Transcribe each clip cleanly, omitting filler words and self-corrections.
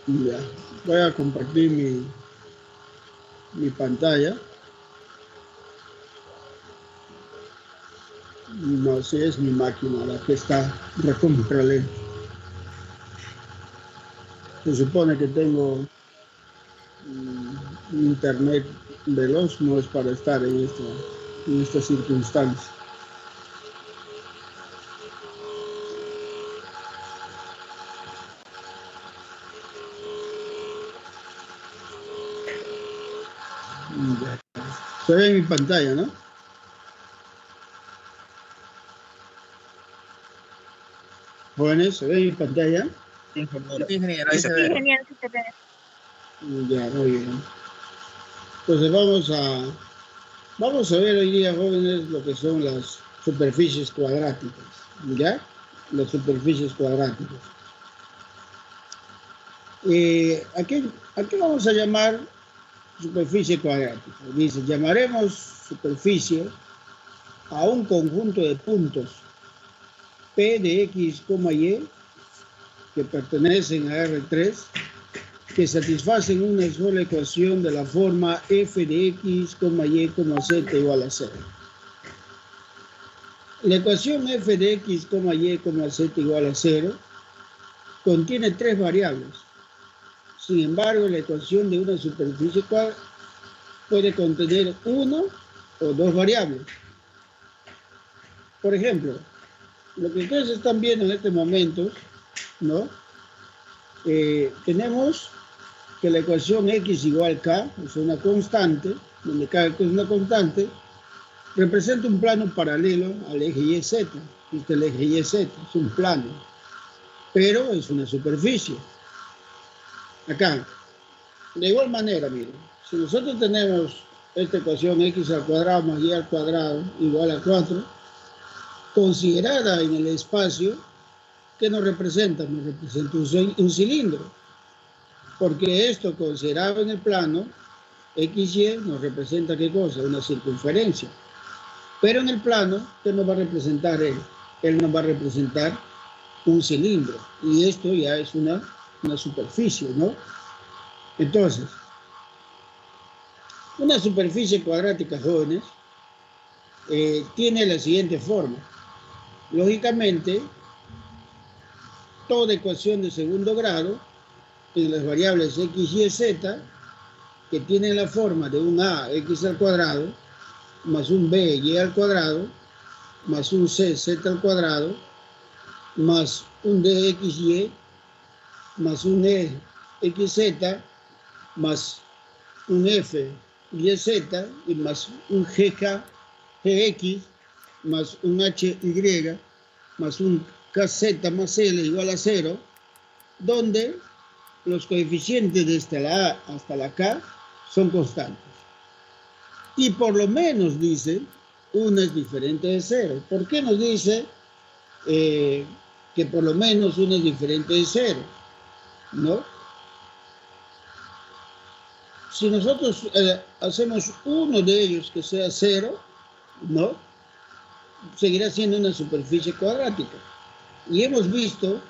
Ya. Voy a compartir mi pantalla. No sé, es mi máquina la que está recontra lenta. Se supone que tengo internet veloz, no es para estar en esta circunstancia. Ya. Se ve en mi pantalla, ¿no? Jóvenes, se ve en mi pantalla. Sí, ingeniero, ahí se ve. Genial, sí se ve. Ya, muy bien. Entonces vamos a ver hoy día, jóvenes, lo que son las superficies cuadráticas, ¿ya? Las superficies cuadráticas. ¿A qué vamos a llamar superficie cuadrática? Dice, llamaremos superficie a un conjunto de puntos P de X, Y, que pertenecen a R3, que satisfacen una sola ecuación de la forma f de x, y, z igual a 0. La ecuación f de x, y, z igual a 0 contiene tres variables. Sin embargo, la ecuación de una superficie puede contener una o dos variables. Por ejemplo, lo que ustedes están viendo en este momento, ¿no? Tenemos que la ecuación x igual k, es una constante, donde k es una constante, representa un plano paralelo al eje YZ. Este es el eje YZ, es un plano, pero es una superficie. Acá, de igual manera, miren, si nosotros tenemos esta ecuación x al cuadrado más y al cuadrado igual a 4, considerada en el espacio, ¿qué nos representa? Nos representa un cilindro, porque esto considerado en el plano, XY nos representa ¿qué cosa? Una circunferencia. Pero en el plano, ¿qué nos va a representar él? Él nos va a representar un cilindro, y esto ya es una superficie, ¿no? Entonces, una superficie cuadrática, jóvenes, tiene la siguiente forma. Lógicamente, toda ecuación de segundo grado en las variables x, y, z, que tienen la forma de un a, x al cuadrado, más un b, y al cuadrado, más un c, z al cuadrado, más un d, x, y, más un e, x, z, más un f, y, z, y más un gk, gx, más un hy, más un kz más l igual a 0, donde los coeficientes desde la a hasta la k son constantes. Y por lo menos dice, una es diferente de 0. ¿Por qué nos dice que por lo menos una es diferente de 0? ¿No? Si nosotros hacemos uno de ellos que sea 0, ¿no? Seguirá siendo una superficie cuadrática. Y hemos visto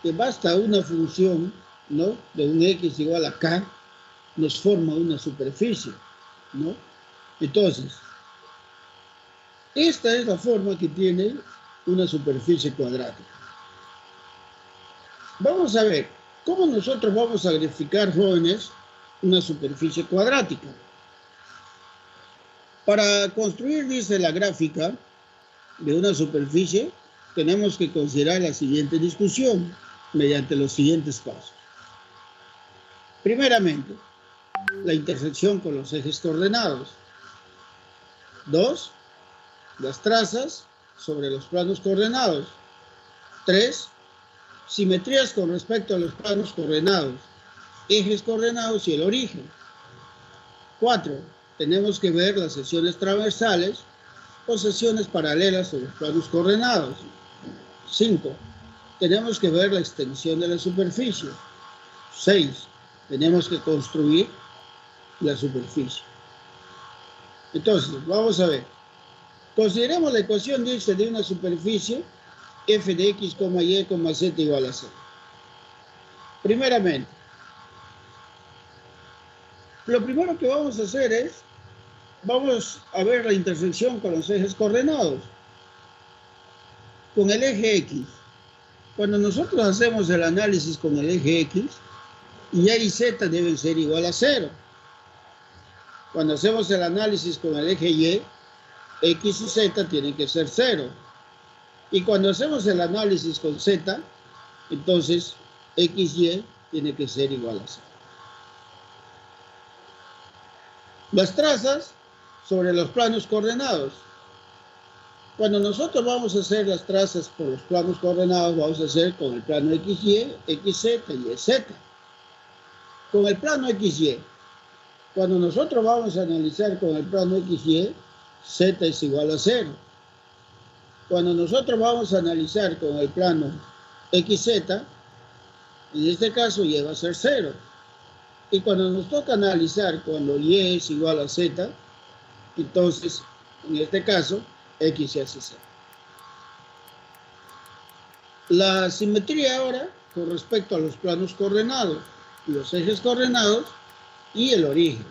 que basta una función, ¿no? De un x igual a k, nos forma una superficie, ¿no? Entonces, esta es la forma que tiene una superficie cuadrática. Vamos a ver, ¿cómo nosotros vamos a graficar, jóvenes, una superficie cuadrática? Para construir, dice la gráfica de una superficie, tenemos que considerar la siguiente discusión mediante los siguientes pasos. Primeramente, la intersección con los ejes coordenados. 2, las trazas sobre los planos coordenados. 3, simetrías con respecto a los planos coordenados, ejes coordenados y el origen. 4, tenemos que ver las secciones transversales o secciones paralelas sobre los planos coordenados. 5, tenemos que ver la extensión de la superficie. 6, tenemos que construir la superficie. Entonces, vamos a ver. Consideremos la ecuación, dice, de una superficie f de x, y, z igual a 0. Primeramente, Lo primero que vamos a hacer es, vamos a ver la intersección con los ejes coordenados, con el eje X. Cuando nosotros hacemos el análisis con el eje X, y y z deben ser igual a 0. Cuando hacemos el análisis con el eje Y, X y Z tienen que ser 0. Y cuando hacemos el análisis con Z, entonces XY tiene que ser igual a 0. Las trazas sobre los planos coordenados. Cuando nosotros vamos a hacer las trazas por los planos coordenados, vamos a hacer con el plano XY, XZ y YZ. Con el plano XY, cuando nosotros vamos a analizar con el plano XY, Z es igual a 0. Cuando nosotros vamos a analizar con el plano XZ, en este caso Y va a ser 0. Y cuando nos toca analizar cuando Y es igual a Z, entonces, en este caso, X se hace 0. La simetría ahora, con respecto a los planos coordenados, los ejes coordenados y el origen.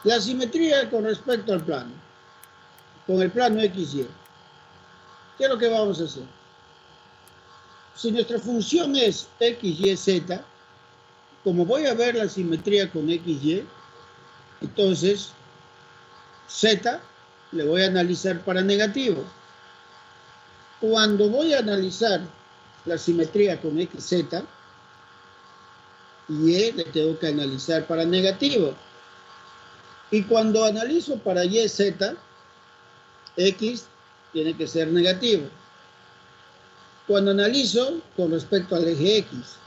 La simetría con respecto al plano, con el plano XY. ¿Qué es lo que vamos a hacer? Si nuestra función es X, Y, Z, como voy a ver la simetría con XY, entonces Z le voy a analizar para negativo. Cuando voy a analizar la simetría con XZ, Y le tengo que analizar para negativo. Y cuando analizo para YZ, X tiene que ser negativo. Cuando analizo con respecto al eje X,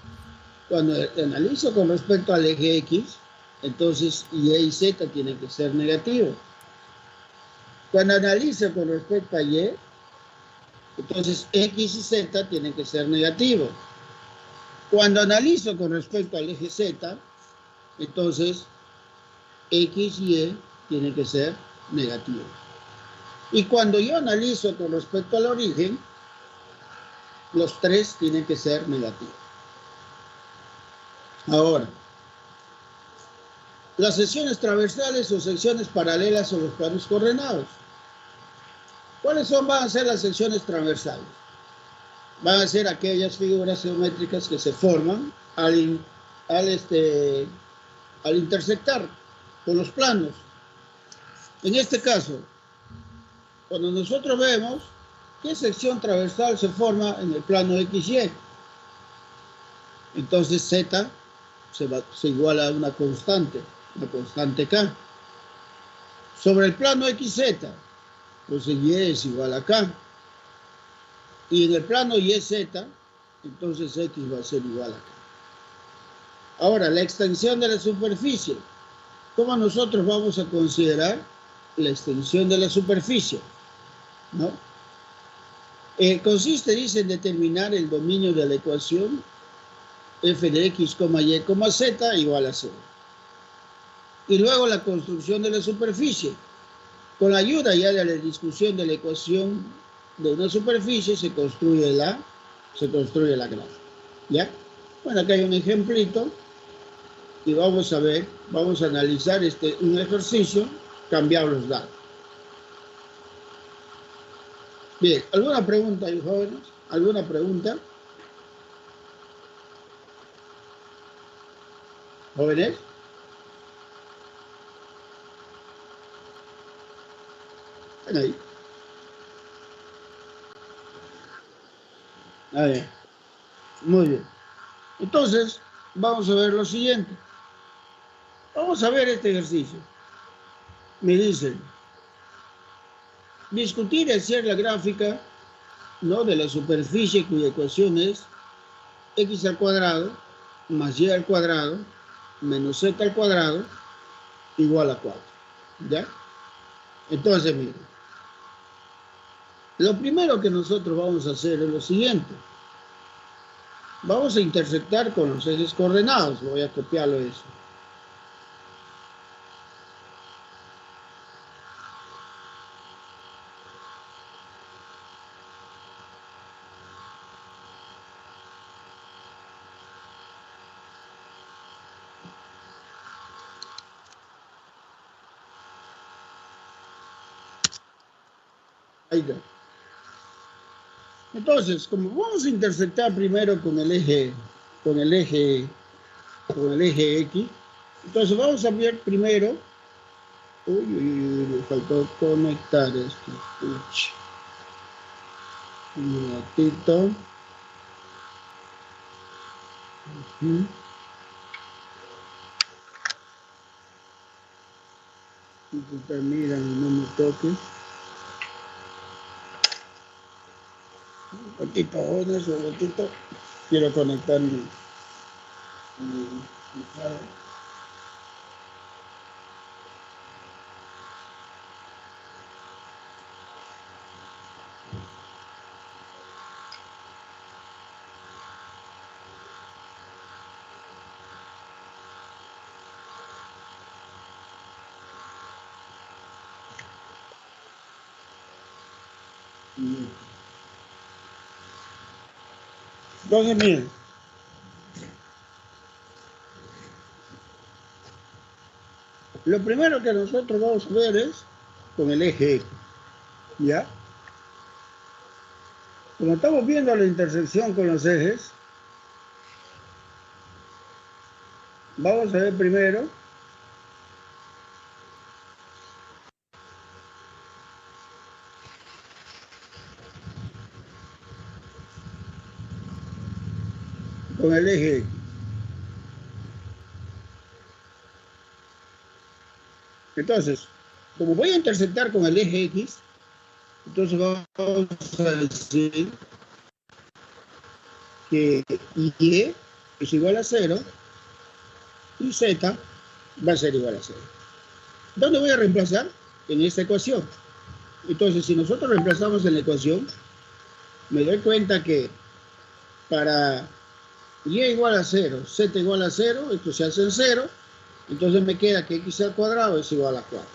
cuando analizo con respecto al eje X, entonces Y Z tiene que ser negativo. Cuando analizo con respecto a Y, entonces X y Z tienen que ser negativos. Cuando analizo con respecto al eje Z, entonces X y Y tienen que ser negativos. Y cuando yo analizo con respecto al origen, los tres tienen que ser negativos. Ahora, las secciones transversales o secciones paralelas a los planos coordenados. ¿Cuáles van a ser las secciones transversales? Van a ser aquellas figuras geométricas que se forman al intersectar con los planos. En este caso, cuando nosotros vemos qué sección transversal se forma en el plano XY, entonces Z se iguala a una constante K. Sobre el plano XZ, pues Y es igual a K. Y en el plano YZ, entonces X va a ser igual a K. Ahora, la extensión de la superficie. ¿Cómo nosotros vamos a considerar la extensión de la superficie? ¿No? Consiste, dice, en determinar el dominio de la ecuación f de x, y, z igual a 0. Y luego la construcción de la superficie. Con la ayuda ya de la discusión de la ecuación de una superficie se construye la gráfica. ¿Ya? Bueno, acá hay un ejemplito y vamos a ver, vamos a analizar un ejercicio, cambiar los datos. Bien, ¿alguna pregunta, jóvenes? ¿Alguna pregunta? ¿Jóvenes? ¿Están ahí? A ver, muy bien. Entonces, vamos a ver lo siguiente. Vamos a ver este ejercicio. Me dicen, discutir y hacer la gráfica, ¿no?, de la superficie cuya ecuación es x al cuadrado más y al cuadrado menos z al cuadrado igual a 4. ¿Ya? Entonces, miren, lo primero que nosotros vamos a hacer es lo siguiente. Vamos a intersectar con los ejes coordenados. Voy a copiarlo eso. Ahí está. Entonces, como vamos a intersectar primero con el eje X, entonces vamos a ver primero. Uy, me faltó conectar esto. Un ratito. Mira, no me toques. Un ratito. Quiero conectar mi Entonces, miren. Lo primero que nosotros vamos a ver es con el eje X, ¿ya? Como estamos viendo la intersección con los ejes, vamos a ver primero con el eje X. Entonces, como voy a intersectar con el eje X, entonces vamos a decir que Y es igual a 0 y Z va a ser igual a 0. ¿Dónde voy a reemplazar? En esta ecuación. Entonces, si nosotros reemplazamos en la ecuación, me doy cuenta que para Y igual a 0, Z igual a 0, esto se hace en 0, entonces me queda que X al cuadrado es igual a 4.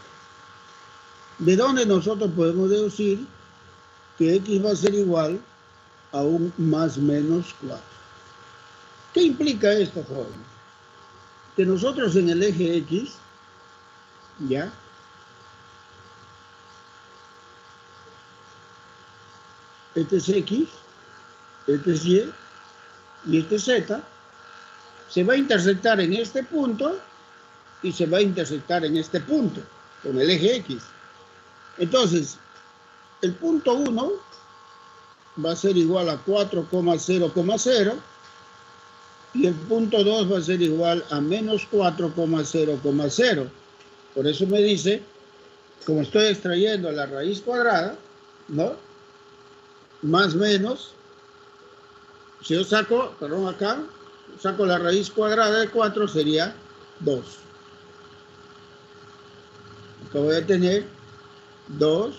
¿De dónde nosotros podemos deducir que X va a ser igual a un más menos 4? ¿Qué implica esto, jóvenes? Que nosotros en el eje X, ¿ya? Este es X, este es Y, y este es Z, se va a intersectar en este punto y se va a intersectar en este punto, con el eje X. Entonces, el punto 1 va a ser igual a 4,0,0 y el punto 2 va a ser igual a menos 4,0,0. Por eso me dice, como estoy extrayendo la raíz cuadrada, ¿no? Más menos, si yo saco, perdón, acá, saco la raíz cuadrada de 4, sería 2. Acá voy a tener 2,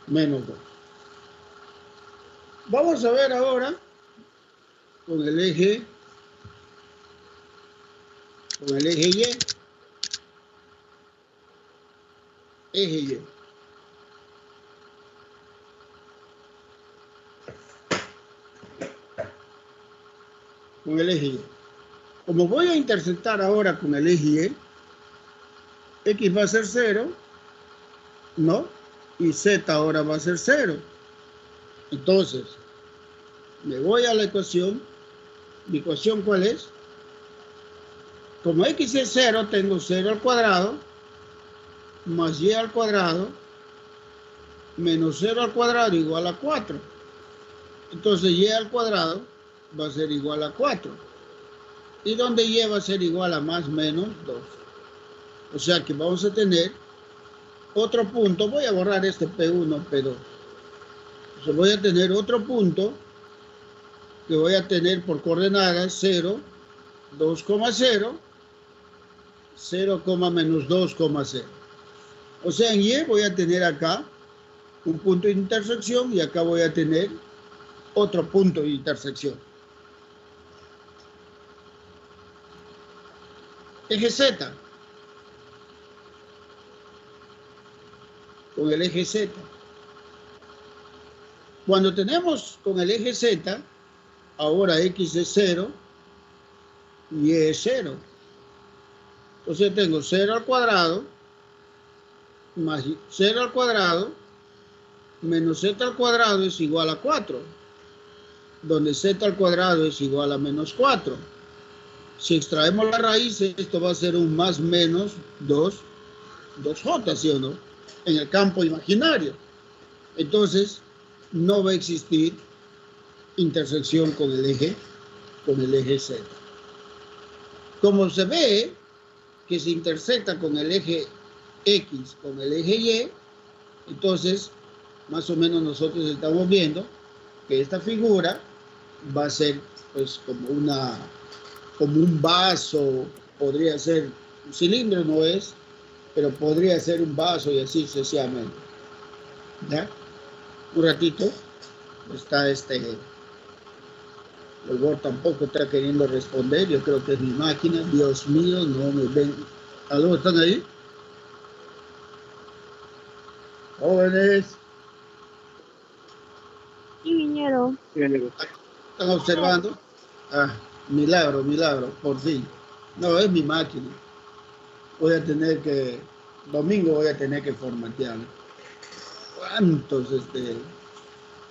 menos 2. Vamos a ver ahora con el eje Y. Eje Y. Con el eje Y. Como voy a intersectar ahora con el eje Y, X va a ser 0, ¿no? Y Z ahora va a ser 0. Entonces, me voy a la ecuación. ¿Mi ecuación cuál es? Como X es 0, tengo 0 al cuadrado, más Y al cuadrado, menos 0 al cuadrado igual a 4. Entonces, Y al cuadrado va a ser igual a 4. Y donde Y va a ser igual a más menos 2. O sea que vamos a tener otro punto. Voy a borrar este P1, P2. Entonces voy a tener otro punto que voy a tener por coordenadas 0, 2,0, 0, menos 2,0. O sea, en Y voy a tener acá un punto de intersección y acá voy a tener otro punto de intersección. Eje Z. Con el eje Z. Cuando tenemos con el eje Z, ahora X es 0 y Y es 0. Entonces tengo 0 al cuadrado más 0 al cuadrado menos z al cuadrado es igual a 4, donde z al cuadrado es igual a menos 4. Si extraemos la raíz, esto va a ser un más menos 2j, ¿sí o no? En el campo imaginario. Entonces, no va a existir intersección con el eje Z. Como se ve que se intersecta con el eje X, con el eje Y, entonces, más o menos nosotros estamos viendo que esta figura va a ser pues como un vaso, podría ser un cilindro, no es, pero podría ser un vaso y así sucesivamente. ¿Ya? Un ratito está el bot tampoco está queriendo responder, yo creo que es mi máquina, Dios mío, no me ven. ¿Aló, están ahí? Jóvenes. Sí, vinieron. ¿Están observando? Ah, milagro, por fin. No, es mi máquina. Voy a tener que, domingo voy a tener que formatearlo. ¿Cuántos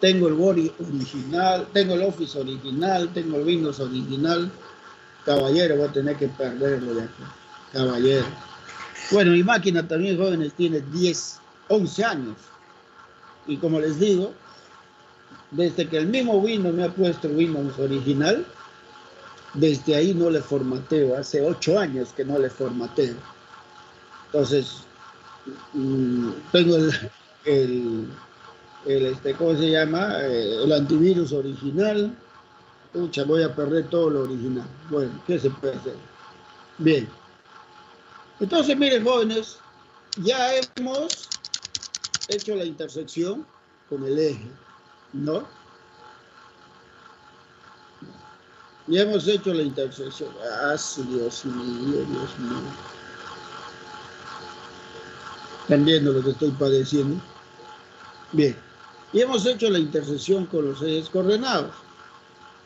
tengo el Word original, tengo el Office original, tengo el Windows original? Caballero, voy a tener que perderlo de aquí. Caballero. Bueno, mi máquina también, jóvenes, tiene 11 años. Y como les digo, desde que el mismo Windows me ha puesto el Windows original, desde ahí no le formateo. Hace 8 años que no le formateo. Entonces, tengo ¿cómo se llama? El antivirus original. Pucha, voy a perder todo lo original. Bueno, ¿qué se puede hacer? Bien. Entonces, miren, jóvenes, ya hemos hecho la intersección con el eje, ¿no? Ya hemos hecho la intersección. Ah, sí, Dios mío, Dios mío. ¿Están viendo lo que estoy padeciendo? Bien. Y hemos hecho la intersección con los ejes coordenados.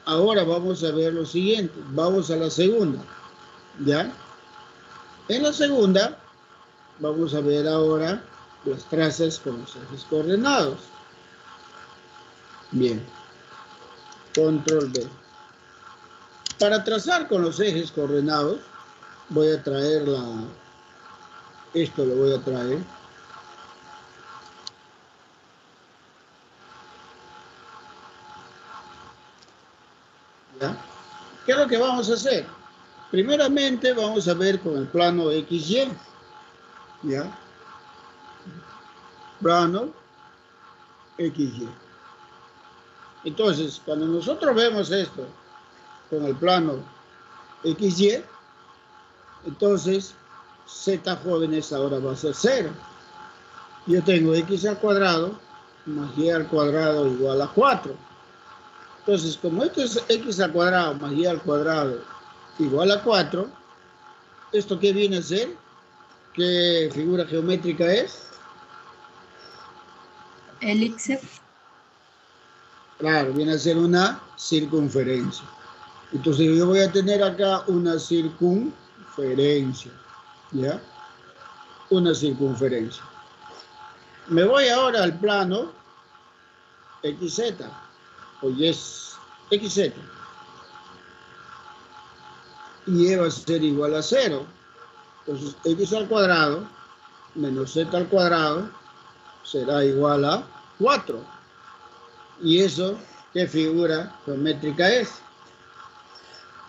Ahora vamos a ver lo siguiente. Vamos a la segunda. ¿Ya? En la segunda, vamos a ver ahora las trazas con los ejes coordenados. Bien. Control B. Para trazar con los ejes coordenados, voy a traer esto lo voy a traer. ¿Ya? ¿Qué es lo que vamos a hacer? Primeramente vamos a ver con el plano XY. ¿Ya? Plano XY. Entonces, cuando nosotros vemos esto con el plano XY, entonces Z jóvenes ahora va a ser 0. Yo tengo X al cuadrado más Y al cuadrado igual a 4. Entonces, como esto es X al cuadrado más Y al cuadrado igual a 4, ¿esto qué viene a ser? ¿Qué figura geométrica es? Elipse. Claro, viene a ser una circunferencia. Entonces yo voy a tener acá una circunferencia, ¿ya? Una circunferencia. Me voy ahora al plano XZ, o XZ. Y va a ser igual a 0. Entonces X al cuadrado menos Z al cuadrado será igual a 4. ¿Y eso qué figura geométrica es?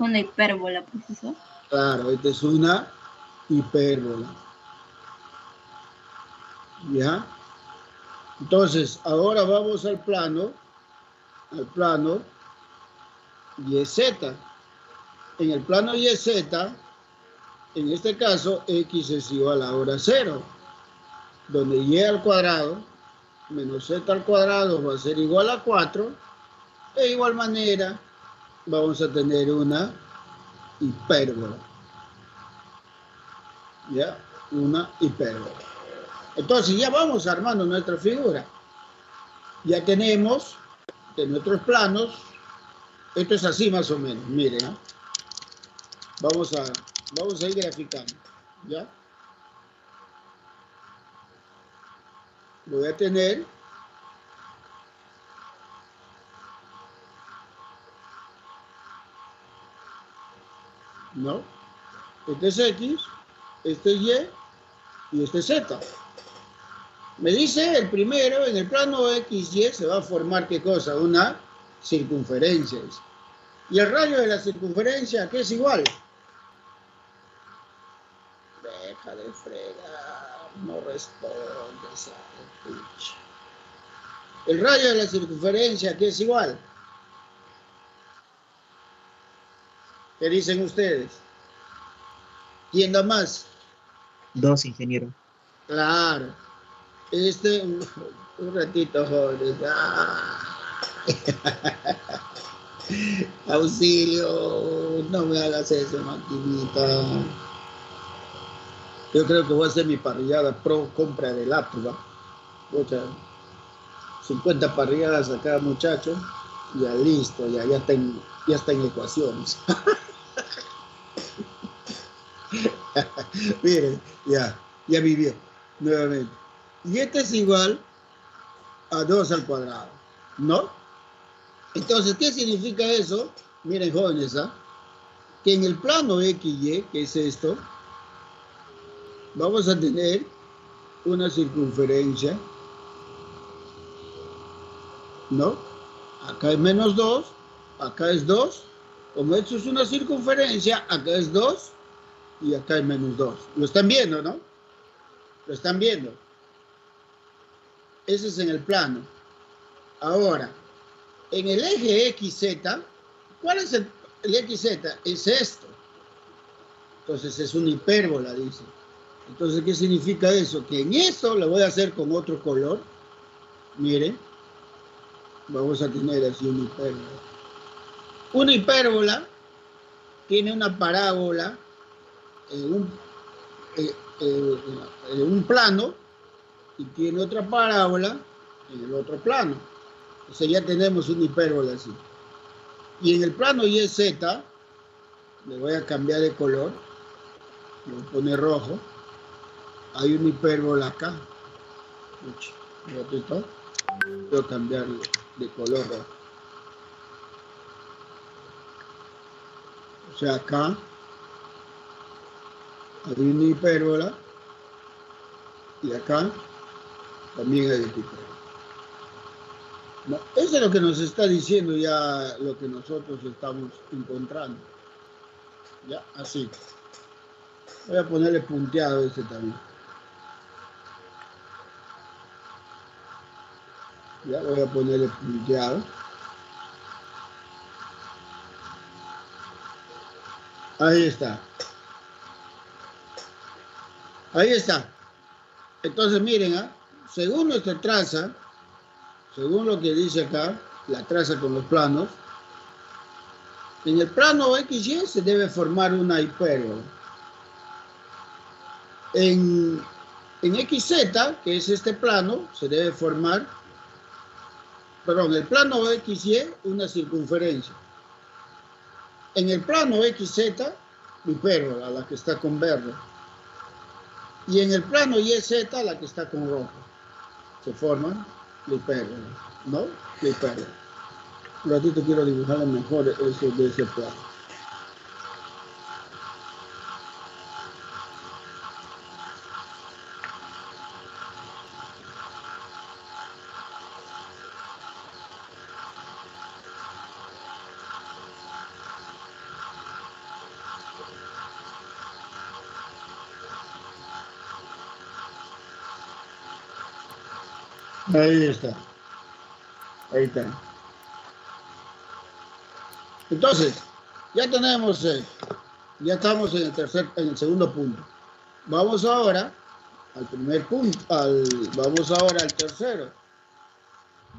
Una hipérbola, profesor. Claro, esta es una hipérbola. ¿Ya? Entonces, ahora vamos al plano YZ. En el plano YZ, en este caso, X es igual ahora a 0, donde Y al cuadrado menos Z al cuadrado va a ser igual a 4. De igual manera, vamos a tener una hipérbola. ¿Ya? Una hipérbola. Entonces, ya vamos armando nuestra figura. Ya tenemos de nuestros planos, esto es así más o menos, miren, ¿eh? Vamos a ir graficando, ¿ya? Voy a tener ¿no? Este es X, este es Y y este es Z. Me dice el primero, en el plano XY se va a formar, ¿qué cosa? Una circunferencia. ¿Y el radio de la circunferencia qué es igual? Deja de fregar, no respondes. El radio de la circunferencia qué es igual. ¿Qué dicen ustedes? ¿Quién da más? 2, ingeniero. Claro. Un ratito, jóvenes. Auxilio, no me hagas eso, maquinita. Yo creo que voy a hacer mi parrillada pro compra de laptop, ¿va? O sea, 50 parrilladas a cada muchacho, ya listo, ya está en ecuaciones. Miren, ya vivió nuevamente. Y este es igual a 2 al cuadrado, ¿no? Entonces, ¿qué significa eso? Miren, jóvenes, que en el plano XY, que es esto, vamos a tener una circunferencia, ¿no? Acá es menos 2, acá es 2. Como esto es una circunferencia, acá es 2 y acá es menos 2. ¿Lo están viendo, no? Lo están viendo. Ese es en el plano. Ahora, en el eje XZ, ¿cuál es el XZ? Es esto. Entonces es una hipérbola, dice. Entonces, ¿qué significa eso? Que en esto lo voy a hacer con otro color. Miren, vamos a tener así una hipérbola. Una hipérbola tiene una parábola en un plano y tiene otra parábola en el otro plano. O sea, ya tenemos una hipérbola así. Y en el plano YZ, le voy a cambiar de color, le voy a poner rojo. Hay una hipérbola acá. Voy a cambiar de color rojo. O sea, acá hay una hipérbola y acá también hay hipérbola. No, eso es lo que nos está diciendo ya lo que nosotros estamos encontrando. Ya, así. Voy a ponerle punteado este también. Ya voy a ponerle punteado. Ahí está. Ahí está. Entonces miren, según nuestra traza, según lo que dice acá, la traza con los planos, en el plano XY se debe formar una hipérbola. En XZ, que es este plano, se debe formar, perdón, el plano XY, una circunferencia. En el plano XZ, hipérbola, la que está con verde. Y en el plano YZ, la que está con rojo. Se forma la hipérbola, ¿no? La hipérbola. Un ratito quiero dibujarlo mejor eso de ese plano. Ahí está. Ahí está. Entonces, ya tenemos, ya estamos en el segundo punto. Vamos ahora al primer punto, vamos ahora al tercero.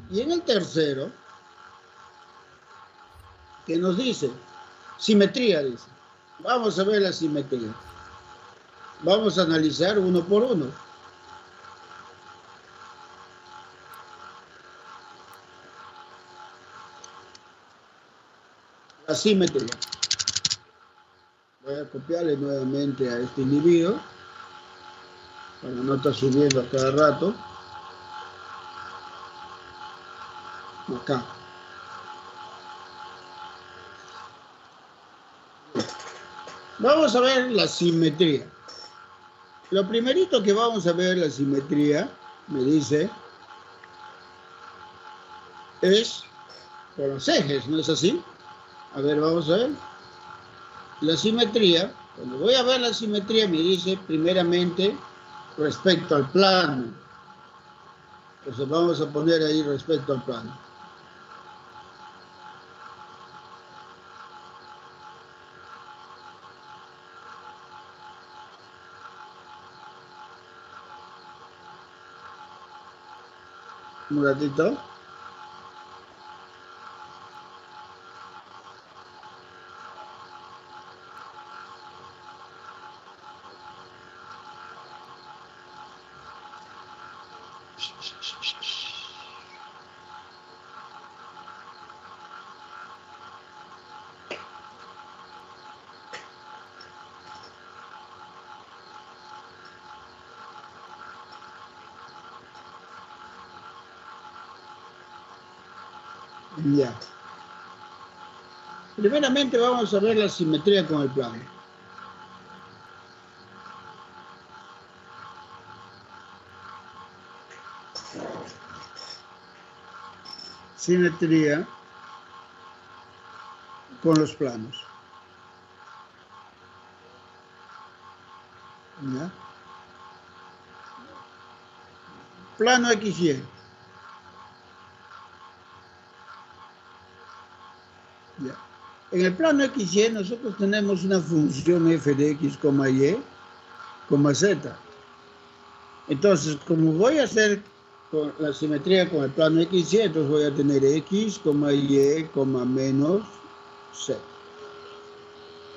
Y en el tercero, ¿qué nos dice? Simetría, dice. Vamos a ver la simetría. Vamos a analizar uno por uno. La simetría. Voy a copiarle nuevamente a este individuo para no estar subiendo a cada rato. Acá. Vamos a ver la simetría. Lo primerito que vamos a ver la simetría, me dice, es por los ejes, ¿no es así? A ver, vamos a ver. La simetría, cuando voy a ver la simetría, me dice primeramente respecto al plano. Entonces vamos a poner ahí respecto al plano. Un ratito. Ya. Primeramente vamos a ver la simetría con el plano. Simetría con los planos. ¿Ya? Plano XY. ¿Ya? En el plano XY nosotros tenemos una función f de x, y, z. Entonces, como voy a hacer con la simetría con el plano XY, entonces voy a tener x, y, menos z.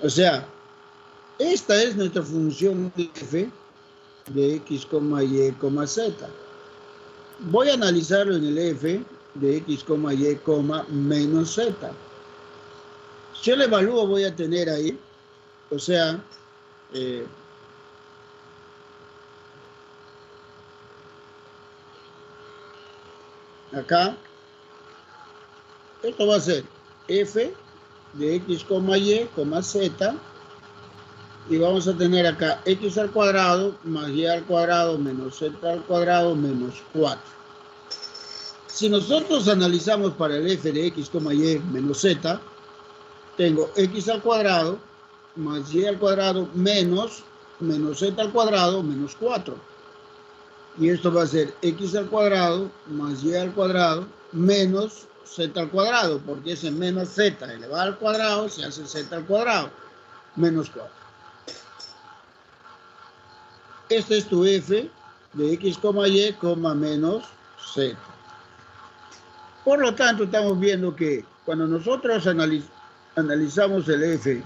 O sea, esta es nuestra función f de x, y, z. Voy a analizarlo en el f de x, y, menos z. Si yo lo evalúo, voy a tener ahí, o sea, acá, esto va a ser f de x, y, z, y vamos a tener acá x al cuadrado más y al cuadrado menos z al cuadrado menos 4. Si nosotros analizamos para el f de x, y menos z, tengo x al cuadrado más y al cuadrado menos z al cuadrado menos 4. Y esto va a ser x al cuadrado más y al cuadrado menos z al cuadrado, porque ese menos z elevado al cuadrado se hace z al cuadrado, menos 4. Este es tu f de x, y, menos z. Por lo tanto, estamos viendo que cuando nosotros analizamos el f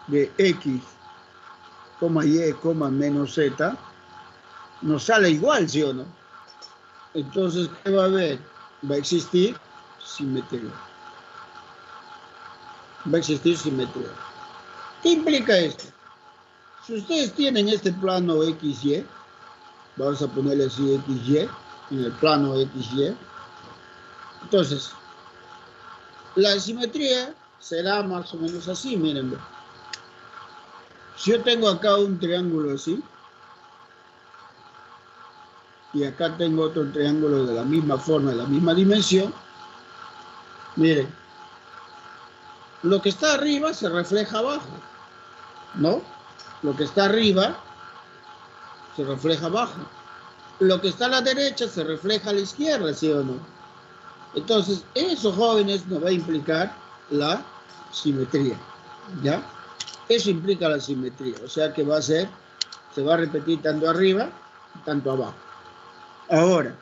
de x, y, menos z, nos sale igual, ¿sí o no? Entonces, ¿qué va a haber? Va a existir simetría. Va a existir simetría. ¿Qué implica esto? Si ustedes tienen este plano XY, vamos a ponerle así XY, en el plano XY, entonces, la simetría será más o menos así, miren. Si yo tengo acá un triángulo así, y acá tengo otro triángulo de la misma forma, de la misma dimensión, miren, lo que está arriba se refleja abajo, ¿no? Lo que está arriba se refleja abajo. Lo que está a la derecha se refleja a la izquierda, ¿sí o no? Entonces, eso, jóvenes, nos va a implicar la simetría, ¿ya? Eso implica la simetría, o sea que va a ser, se va a repetir tanto arriba, tanto abajo. Ahora,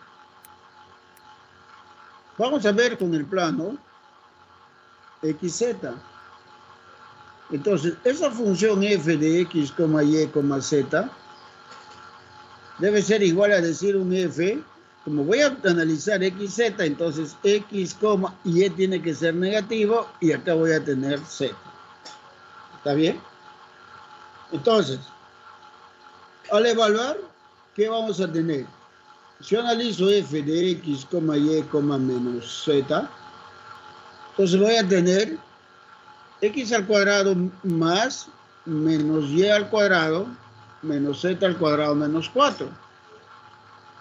vamos a ver con el plano XZ. Entonces, esa función f de x, y, z debe ser igual a decir un f, como voy a analizar xz, entonces x, y tiene que ser negativo y acá voy a tener z. ¿Está bien? Entonces, al evaluar, ¿qué vamos a tener? Si yo analizo f de x, y, menos z, entonces voy a tener x al cuadrado más menos y al cuadrado menos z al cuadrado menos 4.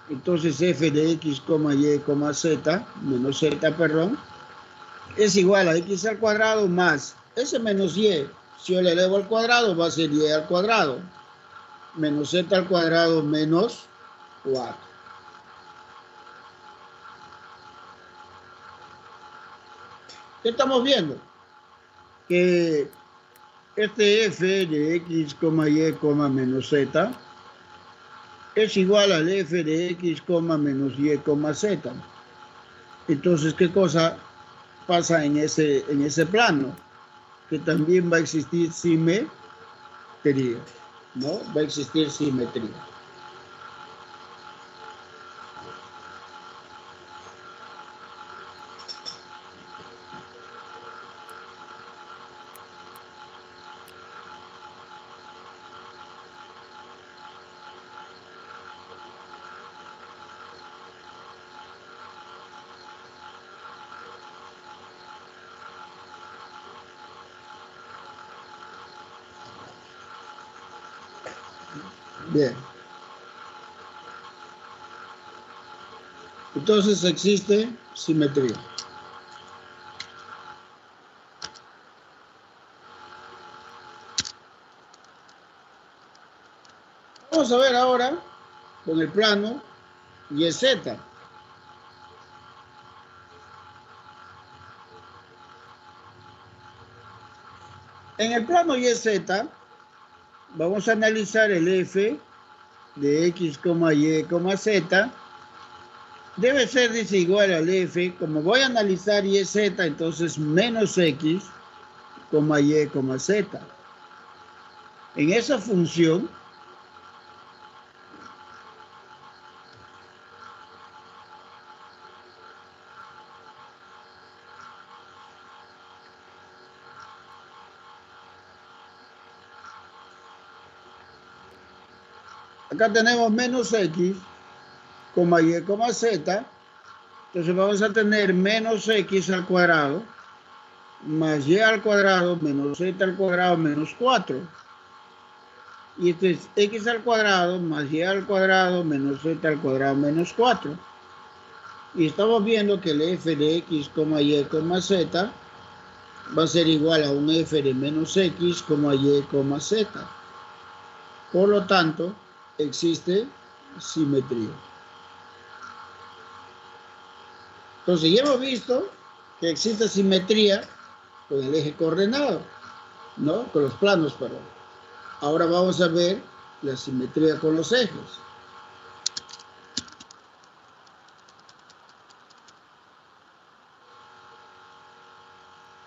Entonces f de x, y, z, menos z, perdón, es igual a x al cuadrado más ese menos y. Si yo le elevo al cuadrado, va a ser y al cuadrado menos z al cuadrado menos 4. ¿Qué estamos viendo? Que este f de x, y, menos z es igual al f de x, menos y, z. Entonces, ¿qué cosa pasa en ese plano? Que también va a existir simetría, ¿no? Va a existir simetría. Bien. Entonces existe simetría. Vamos a ver ahora con el plano YZ. En el plano YZ vamos a analizar el f de x, y, z. Debe ser desigual al f. Como voy a analizar YZ, entonces menos x, y, z. En esa función acá tenemos menos x, y, z. Entonces vamos a tener menos x al cuadrado más y al cuadrado menos z al cuadrado menos 4. Y esto es x al cuadrado más y al cuadrado menos z al cuadrado menos 4. Y estamos viendo que el f de x, y, z va a ser igual a un f de menos x, y, z. Por lo tanto, existe simetría. Entonces ya hemos visto que existe simetría con el eje coordenado, ¿no? Con los planos, perdón. Ahora vamos a ver la simetría con los ejes.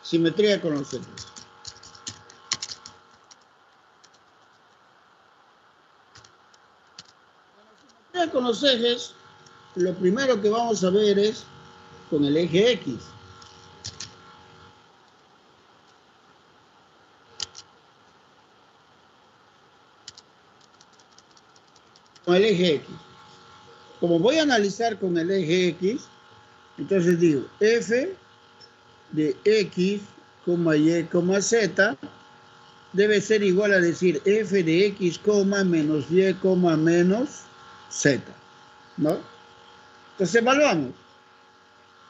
Simetría con los ejes. Simetría con los ejes, lo primero que vamos a ver es con el eje X. Con el eje X. Como voy a analizar con el eje X, entonces digo f de x, y, z debe ser igual a decir f de x, menos y, menos z, ¿no? Entonces evaluamos.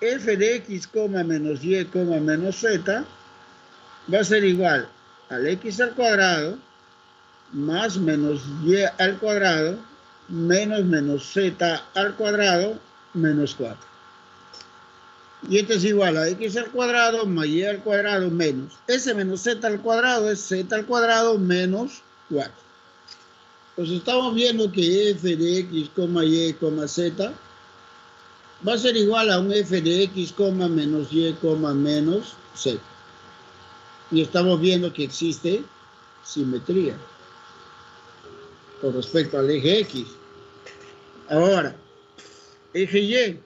F de x, menos y, menos z va a ser igual al x al cuadrado más menos y al cuadrado menos z al cuadrado menos 4. Y esto es igual a x al cuadrado más y al cuadrado menos. Ese menos z al cuadrado es z al cuadrado menos 4. Pues estamos viendo que f de x, y, z va a ser igual a un f de x, menos y, menos z. Y estamos viendo que existe simetría con respecto al eje X. Ahora, eje Y.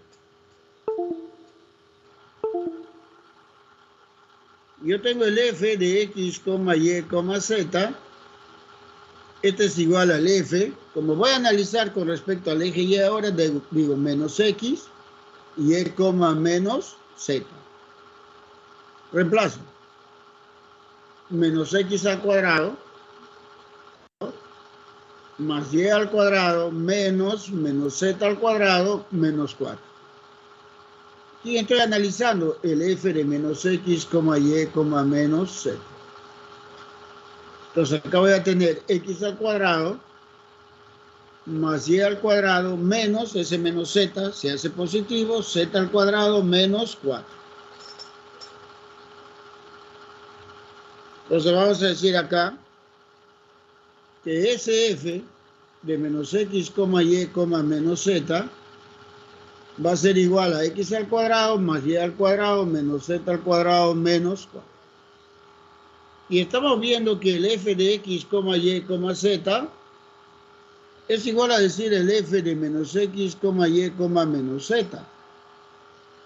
Yo tengo el f de x, y, z. Este es igual al f. Como voy a analizar con respecto al eje Y ahora, digo menos x, y, menos z. Reemplazo. Menos x al cuadrado más y al cuadrado menos z al cuadrado menos 4. Y estoy analizando el f de menos x, y, menos z. Entonces acá voy a tener x al cuadrado más y al cuadrado menos ese menos z, se hace positivo, z al cuadrado menos 4. Entonces vamos a decir acá que ese f de menos x, y, menos z va a ser igual a x al cuadrado más y al cuadrado menos z al cuadrado menos 4. Y estamos viendo que el f de x, y, z es igual a decir el f de menos x, y, menos z.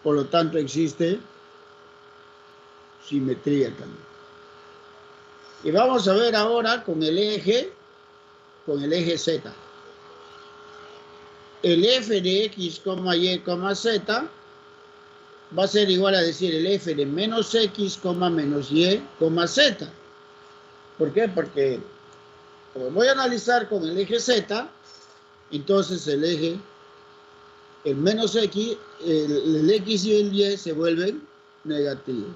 Por lo tanto existe simetría también. Y vamos a ver ahora con el eje z. El f de x, y, z va a ser igual a decir el f de menos x, menos y, z. ¿Por qué? Porque como voy a analizar con el eje z, entonces el menos x, el x y el y se vuelven negativos.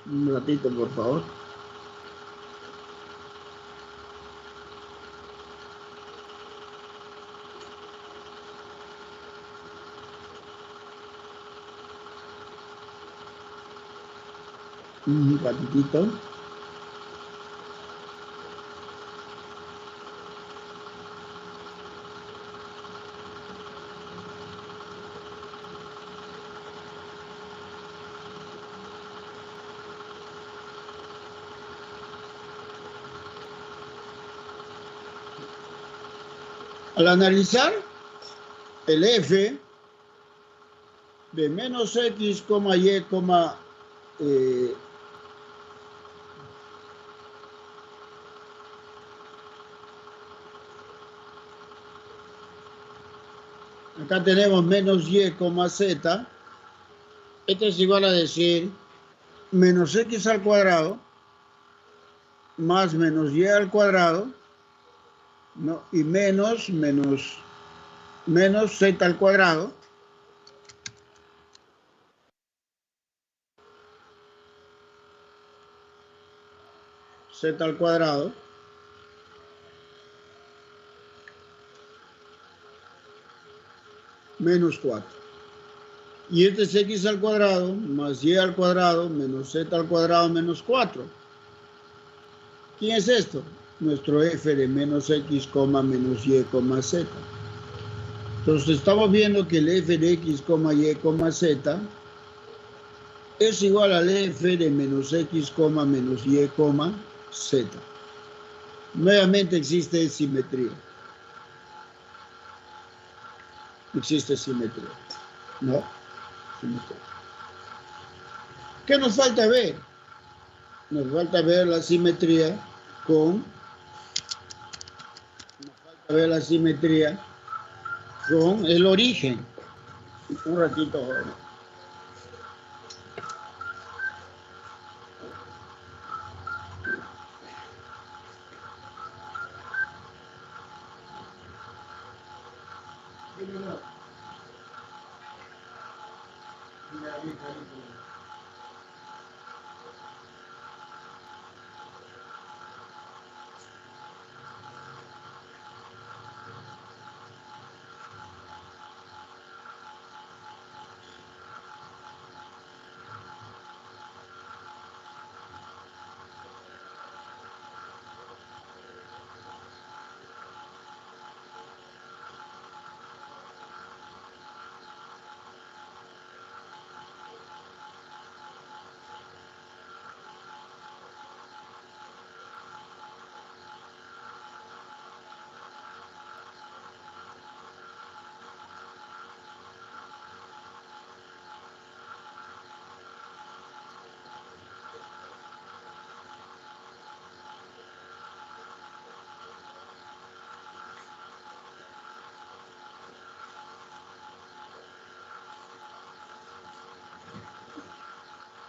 Un ratito, por favor. Un ratito. Al analizar el f de menos x, y, acá tenemos menos y, z. Esto es igual a decir menos x al cuadrado más menos y al cuadrado, ¿no? Y menos z al cuadrado menos 4. Y este es x al cuadrado más y al cuadrado menos z al cuadrado menos 4. ¿Quién es esto? Nuestro f de menos x, menos y, z. Entonces estamos viendo que el f de x, y, z es igual al f de menos x, menos y, z. Nuevamente existe simetría. Existe simetría. ¿No? Simetría. ¿Qué nos falta ver? Nos falta ver la simetría con el origen. Un ratito ahora.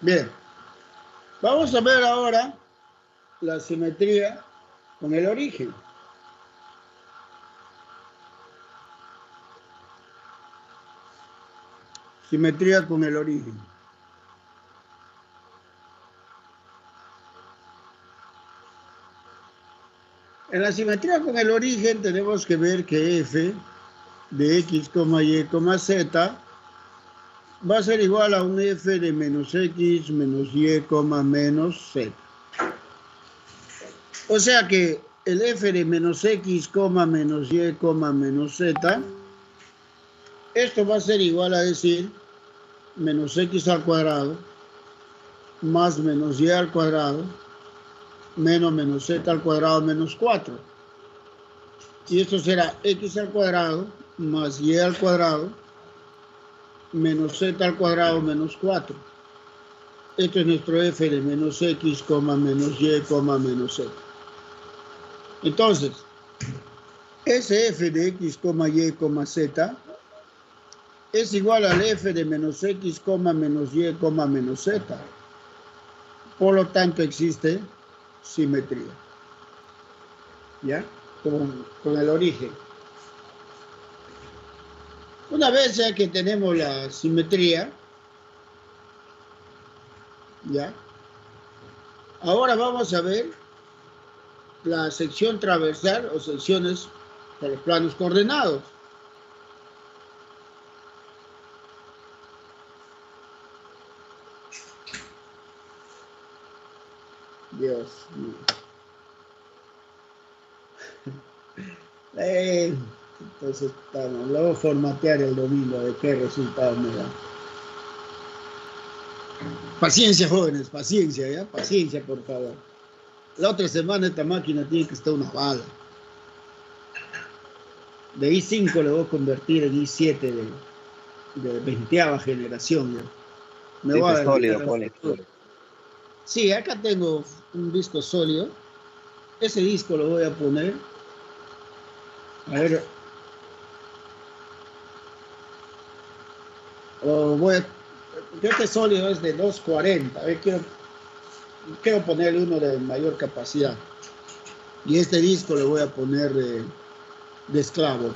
Bien, vamos a ver ahora la simetría con el origen. Simetría con el origen. En la simetría con el origen tenemos que ver que f de x, y, z va a ser igual a un f de menos x menos y, menos z. O sea que el f de menos x, menos y, menos z, esto va a ser igual a decir menos x al cuadrado más menos y al cuadrado menos z al cuadrado menos 4. Y esto será x al cuadrado más y al cuadrado menos z al cuadrado menos 4. Esto es nuestro f de menos x, menos y, menos z. Entonces, ese f de x, y, z es igual al f de menos x, menos y, menos z. Por lo tanto, existe simetría. ¿Ya? Con el origen. Una vez ya que tenemos la simetría, ¿ya? Ahora vamos a ver la sección transversal o secciones de los planos coordenados. Dios mío. Entonces, luego formatear el domingo, de qué resultado me da. Paciencia, jóvenes, paciencia, ¿ya? Paciencia, por favor. La otra semana esta máquina tiene que estar una bala. De i5 le voy a convertir en i7 de 20ª generación, ¿ya? Me voy a sólido, pone. Sí, acá tengo un disco sólido. Ese disco lo voy a poner. A ver. Este sólido es de 240. A ver, quiero ponerle uno de mayor capacidad. Y este disco le voy a poner de esclavo.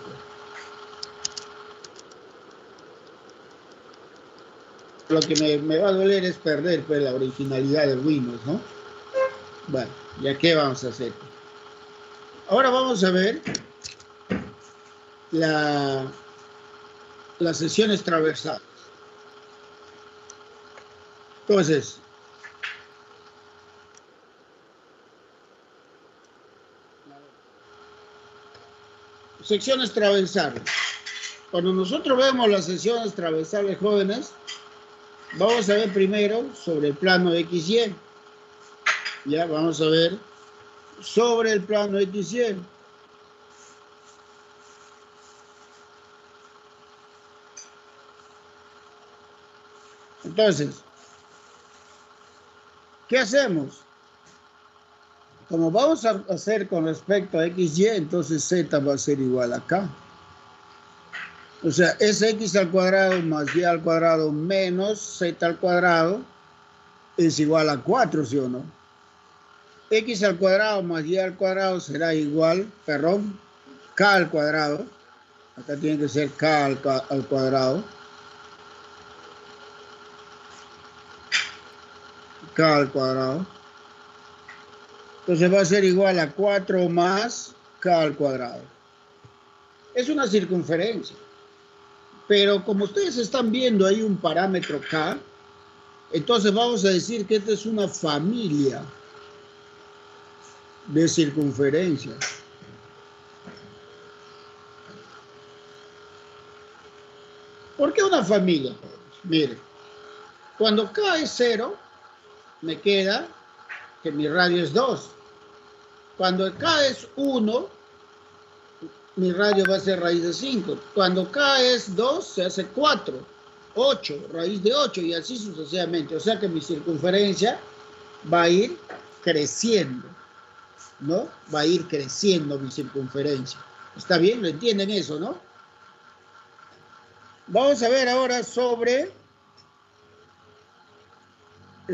Lo que me va a doler es perder pues, la originalidad del Windows, ¿no? Bueno, ¿ya qué vamos a hacer? Ahora vamos a ver las secciones transversales. Entonces, secciones transversales. Cuando nosotros vemos las secciones transversales, jóvenes, vamos a ver primero sobre el plano XY. Ya, vamos a ver sobre el plano XY. Entonces, ¿qué hacemos? Como vamos a hacer con respecto a XY, entonces Z va a ser igual acá. O sea, es x al cuadrado más y al cuadrado menos z al cuadrado es igual a 4, ¿sí o no? X al cuadrado más y al cuadrado será igual, k al cuadrado. Acá tiene que ser k al cuadrado. K al cuadrado. Entonces va a ser igual a 4 más k al cuadrado. Es una circunferencia. Pero como ustedes están viendo hay un parámetro k, entonces vamos a decir que esta es una familia de circunferencias. ¿Por qué una familia? Mire, cuando k es 0, me queda que mi radio es 2. Cuando k es 1, mi radio va a ser raíz de 5. Cuando k es 2, se hace 4, 8, raíz de 8 y así sucesivamente. O sea que mi circunferencia va a ir creciendo, ¿no? Va a ir creciendo mi circunferencia. ¿Está bien? ¿Lo entienden eso, no? Vamos a ver ahora sobre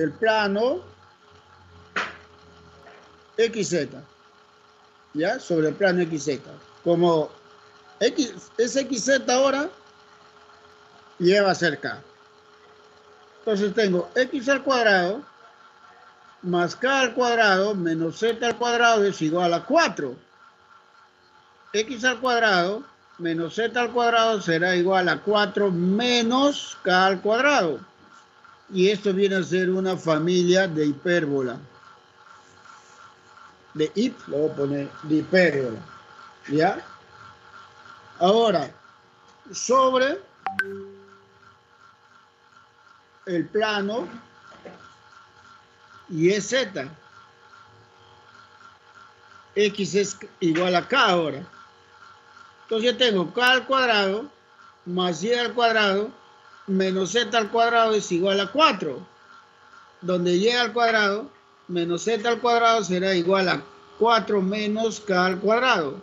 el plano XZ, ¿ya? Sobre el plano XZ. Como X, es XZ ahora, lleva a ser K. Entonces tengo X al cuadrado más K al cuadrado menos Z al cuadrado es igual a 4. X al cuadrado menos Z al cuadrado será igual a 4 menos K al cuadrado. Y esto viene a ser una familia de hipérbola. De hip, lo voy a poner de hipérbola. ¿Ya? Ahora, sobre el plano y es Z. X es igual a K ahora. Entonces yo tengo K al cuadrado más Y al cuadrado menos Z al cuadrado es igual a 4. Donde Y al cuadrado menos Z al cuadrado será igual a 4 menos K al cuadrado.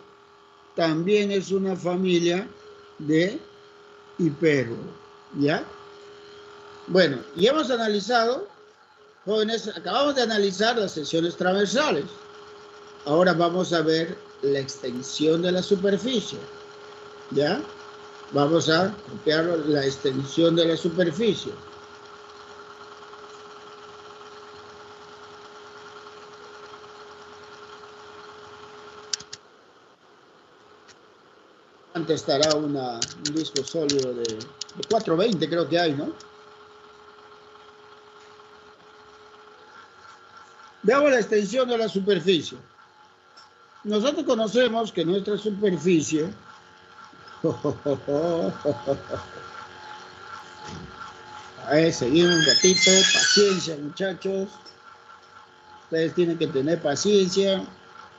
También es una familia de hipérbola. ¿Ya? Bueno, y hemos analizado, jóvenes, acabamos de analizar las secciones transversales. Ahora vamos a ver la extensión de la superficie. ¿Ya? Vamos a copiar la extensión de la superficie. Antes estará un disco sólido de 420, creo que hay, ¿no? Veamos la extensión de la superficie. Nosotros conocemos que nuestra superficie a ver, seguimos un ratito, paciencia, muchachos. Ustedes tienen que tener paciencia.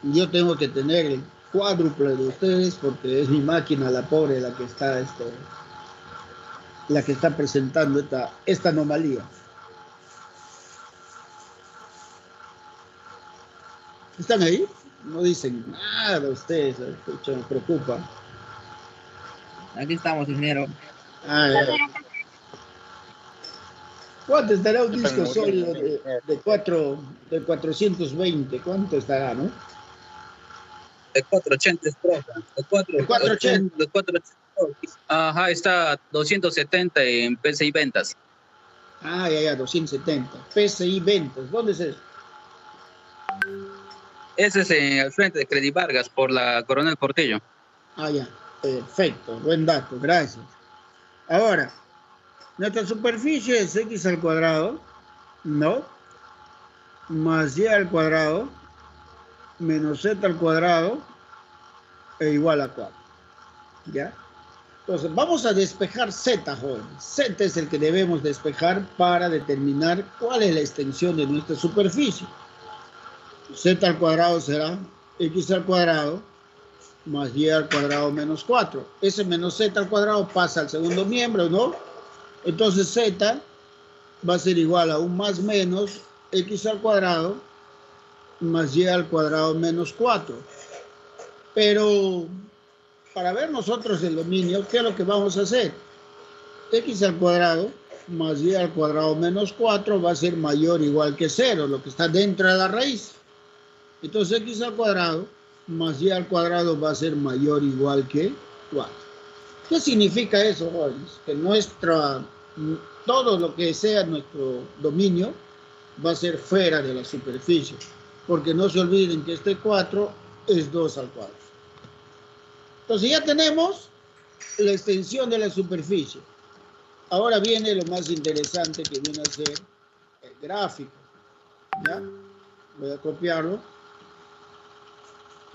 Yo tengo que tener el cuádruple de ustedes porque es mi máquina, la pobre, la que está presentando esta anomalía. ¿Están ahí? No dicen nada ustedes, escucha, me preocupa. Aquí estamos, ingeniero. Ah, ya. ¿Cuánto estará un disco sólido de 420? ¿Cuánto estará, no? De 480 estrofas. De 480. De 480. Ajá, está 270 en PCI ventas. Ah, ya, 270. PCI ventas. ¿Dónde es eso? Ese es en el frente de Credit Vargas por la Coronel Portillo. Ah, ya. Perfecto. Buen dato. Gracias. Ahora, nuestra superficie es X al cuadrado, ¿no? Más Y al cuadrado, menos Z al cuadrado, e igual a 4. ¿Ya? Entonces, vamos a despejar Z, jóvenes. Z es el que debemos despejar para determinar cuál es la extensión de nuestra superficie. Z al cuadrado será X al cuadrado más Y al cuadrado menos 4. Ese menos Z al cuadrado pasa al segundo miembro, ¿no? Entonces Z va a ser igual a un más menos X al cuadrado más Y al cuadrado menos 4. Pero para ver nosotros el dominio, ¿qué es lo que vamos a hacer? X al cuadrado más Y al cuadrado menos 4 va a ser mayor o igual que 0, lo que está dentro de la raíz. Entonces X al cuadrado más Y al cuadrado va a ser mayor o igual que 4. ¿Qué significa eso, jóvenes? Que todo lo que sea nuestro dominio va a ser fuera de la superficie. Porque no se olviden que este 4 es 2 al cuadrado. Entonces ya tenemos la extensión de la superficie. Ahora viene lo más interesante que viene a ser el gráfico. ¿Ya? Voy a copiarlo.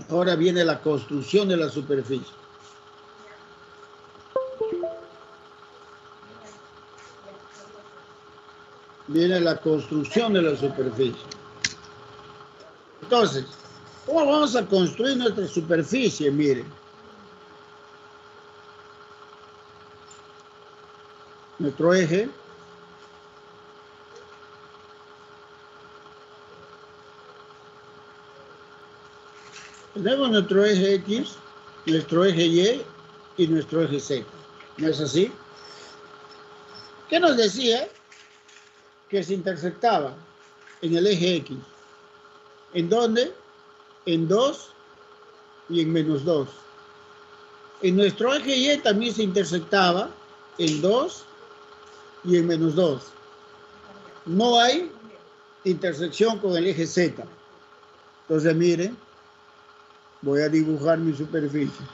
Ahora viene la construcción de la superficie. Viene la construcción de la superficie. Entonces, ¿cómo vamos a construir nuestra superficie? Miren. Nuestro eje. Tenemos nuestro eje X, nuestro eje Y y nuestro eje Z. ¿No es así? ¿Qué nos decía? que se intersectaba en el eje X. ¿En dónde? En 2 y en -2. En nuestro eje Y también se intersectaba en 2 y en -2. No hay intersección con el eje Z. Entonces, miren, voy a dibujar mi superficie.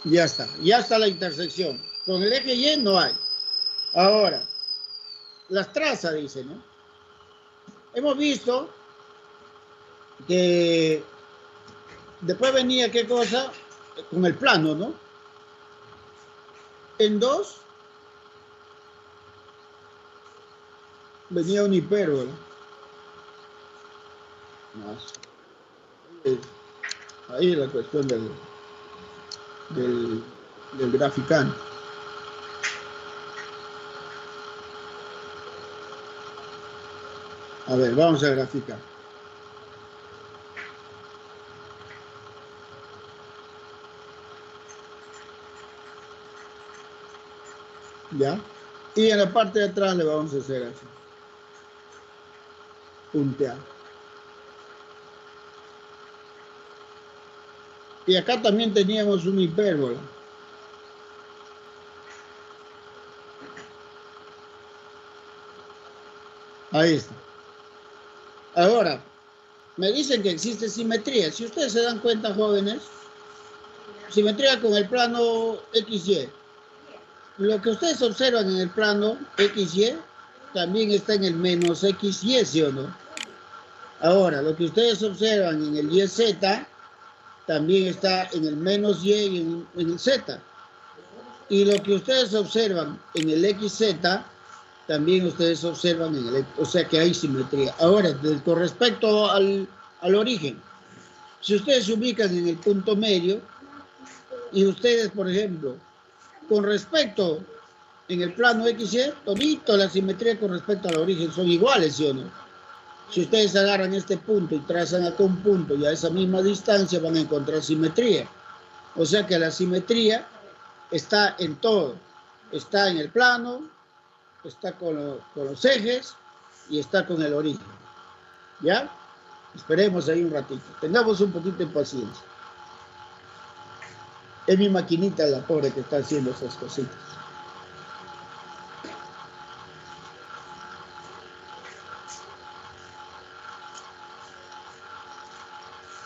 Ya está la intersección. Con el eje Y no hay. Ahora, las trazas, dice, ¿no? Hemos visto que después venía, ¿qué cosa? Con el plano, ¿no? En 2 venía una hipérbola. Ahí es la cuestión del graficante. A ver, vamos a graficar. ¿Ya? Y en la parte de atrás le vamos a hacer así. Puntear. Y acá también teníamos una hipérbola. Ahí está. Ahora, me dicen que existe simetría. Si ustedes se dan cuenta, jóvenes, simetría con el plano XY. Lo que ustedes observan en el plano XY también está en el -XY, ¿sí o no? Ahora, lo que ustedes observan en el YZ también está en el -Y y en el Z. Y lo que ustedes observan en el XZ también ustedes observan en el... O sea que hay simetría. Ahora, con respecto al origen, si ustedes se ubican en el punto medio y ustedes, por ejemplo, con respecto en el plano XY, todito la simetría con respecto al origen son iguales, ¿sí o no? Si ustedes agarran este punto y trazan acá un punto y a esa misma distancia van a encontrar simetría. O sea que la simetría está en todo. Está en el plano, está con los ejes y está con el origen. ¿Ya? Esperemos ahí un ratito. Tengamos un poquito de paciencia. Es mi maquinita la pobre que está haciendo esas cositas.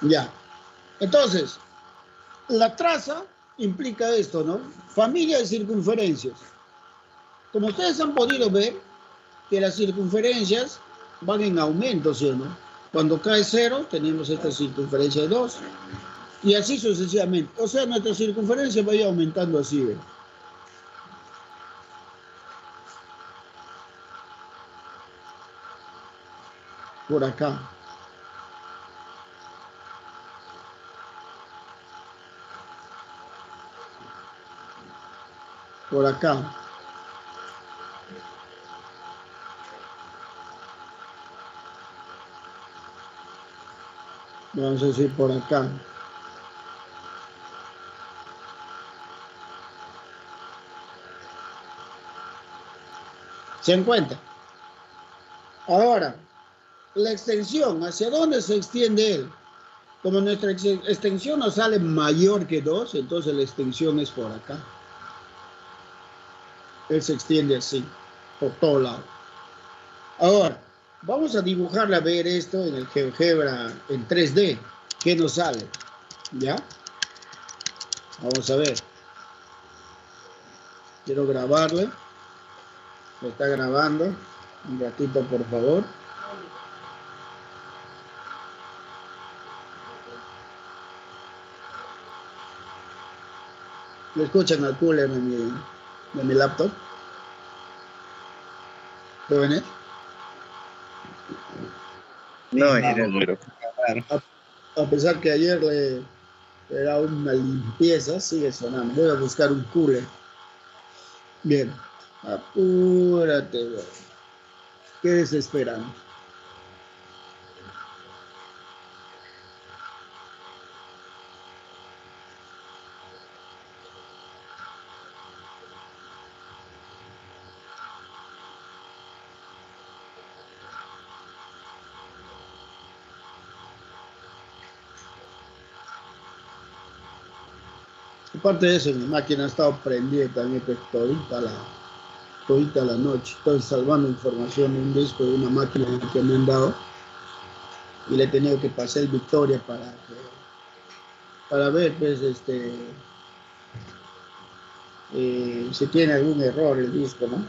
Ya. Entonces, la traza implica esto, ¿no? Familia de circunferencias. Como ustedes han podido ver, que las circunferencias van en aumento, ¿sí o no? Cuando cae 0, tenemos esta circunferencia de 2. Y así sucesivamente. O sea, nuestra circunferencia va a ir aumentando así, ¿ven? Por acá. Por acá. Vamos a decir por acá. ¿Se encuentra? Ahora, la extensión, ¿hacia dónde se extiende él? Como nuestra extensión nos sale mayor que 2, entonces la extensión es por acá. Él se extiende así, por todo lado. Ahora, vamos a dibujarle a ver esto en el GeoGebra en 3D. ¿Qué nos sale? ¿Ya? Vamos a ver. Quiero grabarle. Me está grabando. Un ratito, por favor. ¿Me escuchan al cooler de mi laptop? ¿Jóvenes? No, No, ingeniero. claro. A pesar que ayer le era una limpieza, sigue sonando. Voy a buscar un cooler. Bien. Apúrate, güey. Qué desesperante. Aparte de eso, mi máquina ha estado prendida también pues, todita la noche. Estoy salvando información de un disco de una máquina que me han dado y le he tenido que pasar el Victoria para ver pues, si tiene algún error el disco, ¿no?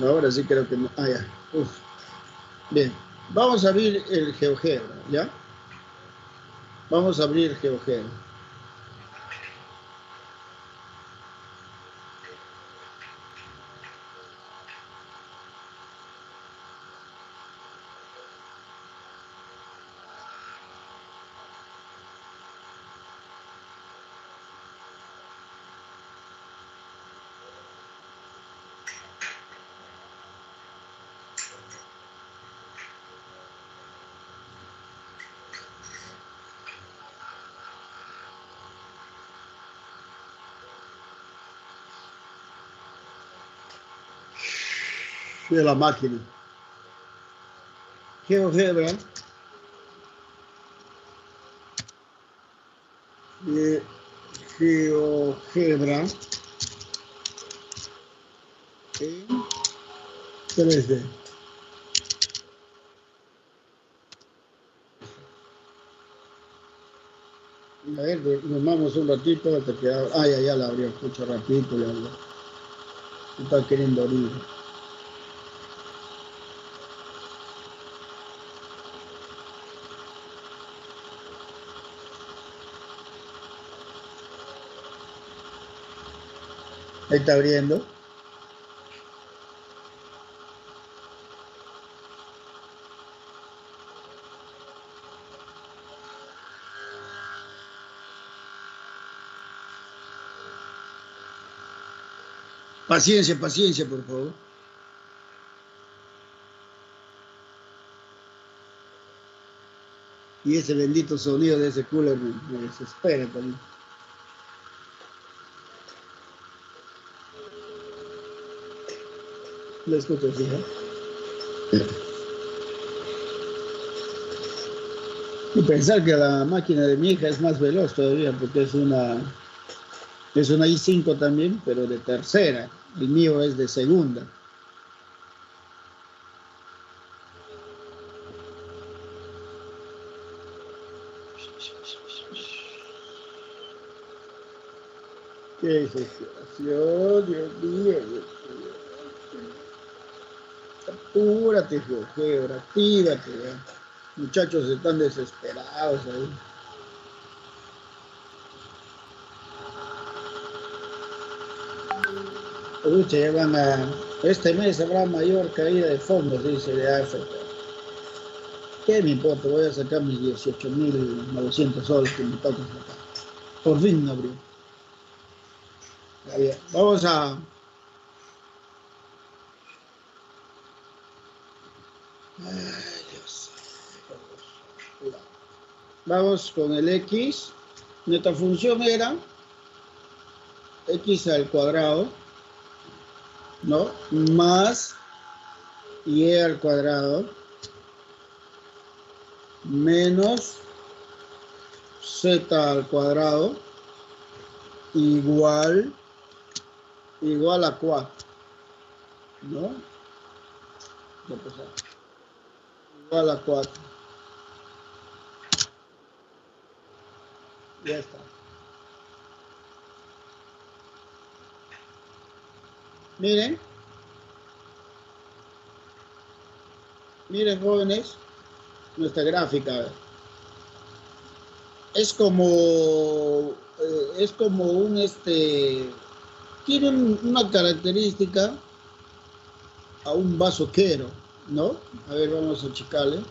Ahora sí creo que no. Ah, ya. Uf. Bien. Vamos a abrir el GeoGebra, ¿ya? Vamos a abrir el GeoGebra. De la máquina. GeoGebra. GeoGebra. En 3D. A ver, nos vamos un ratito hasta que... Ah, ya la abrió. Mucho ratito ya. Está queriendo abrir. Ahí está abriendo. Paciencia, paciencia, por favor. Y ese bendito sonido de ese cooler me desespera también. ¿Lo escuchas, hija? Y pensar que la máquina de mi hija es más veloz todavía, porque es una i5 también, pero de tercera. El mío es de segunda. Qué desesperación, Dios mío. Apúrate, GeoGebra, actívate. ¿Ya? Muchachos están desesperados ahí. Escucha, ya van a... Este mes habrá mayor caída de fondos, dice, de África. ¿Qué me importa? Voy a sacar mis 18.900 soles que me toca sacar. Por fin no abrió. Vamos a... Ay, Dios. Vamos con el X. Nuestra función era X al cuadrado, ¿no? Más Y al cuadrado menos Z al cuadrado igual a 4, ¿no? Igual a 4. Ya está. Miren, jóvenes, nuestra gráfica es como un tiene una característica a un vaso quero, ¿no? A ver, vamos a achicarle.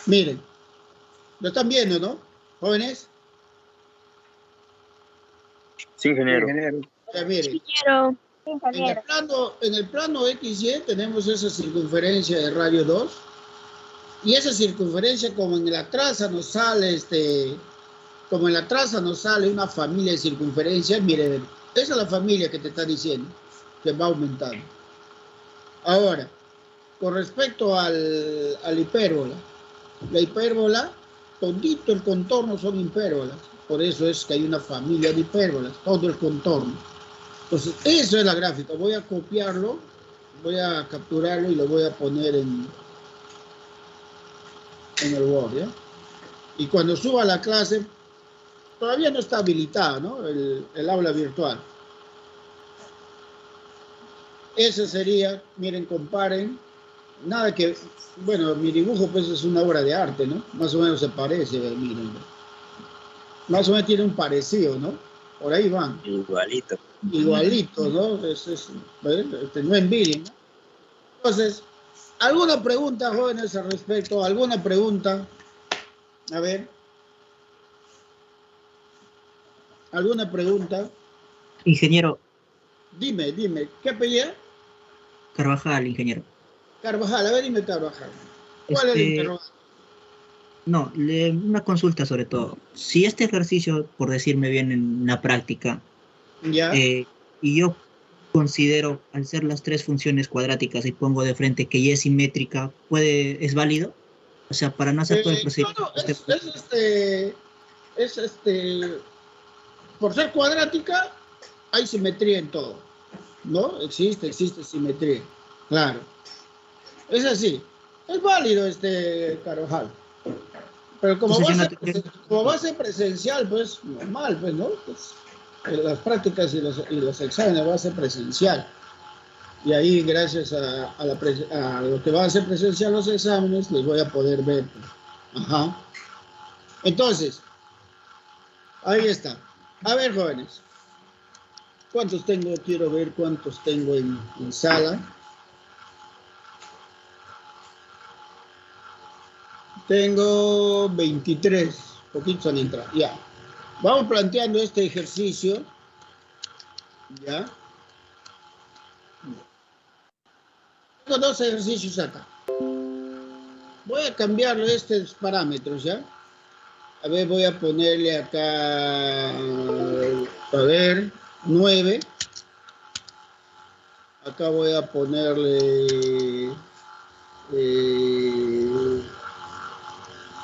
Miren, lo están viendo, ¿no? Jóvenes. Sí, ingeniero. Ya, miren. Ingeniero. En el plano XY tenemos esa circunferencia de radio 2 y esa circunferencia, como en la traza nos sale como en la traza nos sale una familia de circunferencia, mire, esa es la familia que te está diciendo, que va aumentando. Ahora, con respecto al hipérbola, la hipérbola, todito el contorno son hipérbolas, por eso es que hay una familia de hipérbolas, todo el contorno. Entonces, eso es la gráfica, voy a copiarlo, voy a capturarlo y lo voy a poner en el Word, ¿ya? Y cuando suba a la clase, todavía no está habilitado, ¿no? El aula virtual. Ese sería, miren, comparen, nada que, bueno, mi dibujo pues es una obra de arte, ¿no? Más o menos se parece, miren. Más o menos tiene un parecido, ¿no? Por ahí van. Igualito. Igualito, ¿no? No envidien, ¿no? Entonces, ¿alguna pregunta, jóvenes, al respecto? ¿Alguna pregunta? A ver. ¿Alguna pregunta? Ingeniero Dime, ¿qué apellido? Carvajal, ingeniero. Carvajal, a ver, dime Carvajal. ¿Cuál es el interrogante? No, una consulta sobre todo. Si este ejercicio, por decirme bien en la práctica, ¿Ya? y yo considero, al ser las tres funciones cuadráticas y pongo de frente que y es simétrica, ¿es válido? O sea, para no hacer todo el procedimiento. Claro, por ser cuadrática, hay simetría en todo, ¿no? Existe simetría, claro. Es así, es válido Carvajal. Pero como va a ser presencial, pues normal, pues, ¿no? Pues, las prácticas y los exámenes va a ser presencial. Y ahí, gracias a lo que va a ser presencial los exámenes, les voy a poder ver. Ajá. Entonces, ahí está. A ver, jóvenes. ¿Cuántos tengo? Quiero ver cuántos tengo en sala. Tengo 23. Poquitos han entrado. Ya. Vamos planteando este ejercicio. Ya. Tengo dos ejercicios acá. Voy a cambiarle estos parámetros, ¿ya? A ver, voy a ponerle acá, a ver, 9. Acá voy a ponerle,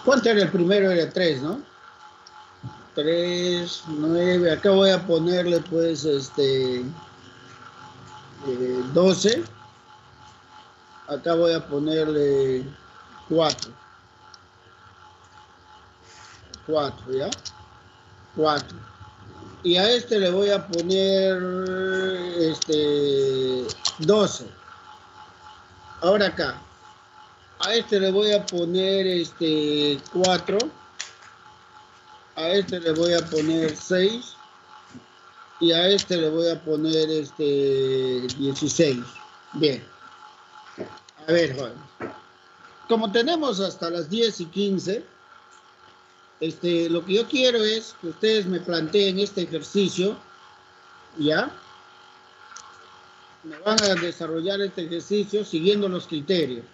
¿cuánto era el primero? Era 3, ¿no? 3, 9. Acá voy a ponerle, pues, 12. Acá voy a ponerle 4. 4, ¿ya? 4. Y a este le voy a poner 12. Ahora acá. A este le voy a poner 4. A este le voy a poner 6. Y a este le voy a poner 16. Bien. A ver, Juan. Como tenemos hasta las 10:15, lo que yo quiero es que ustedes me planteen este ejercicio, ¿ya? Me van a desarrollar este ejercicio siguiendo los criterios.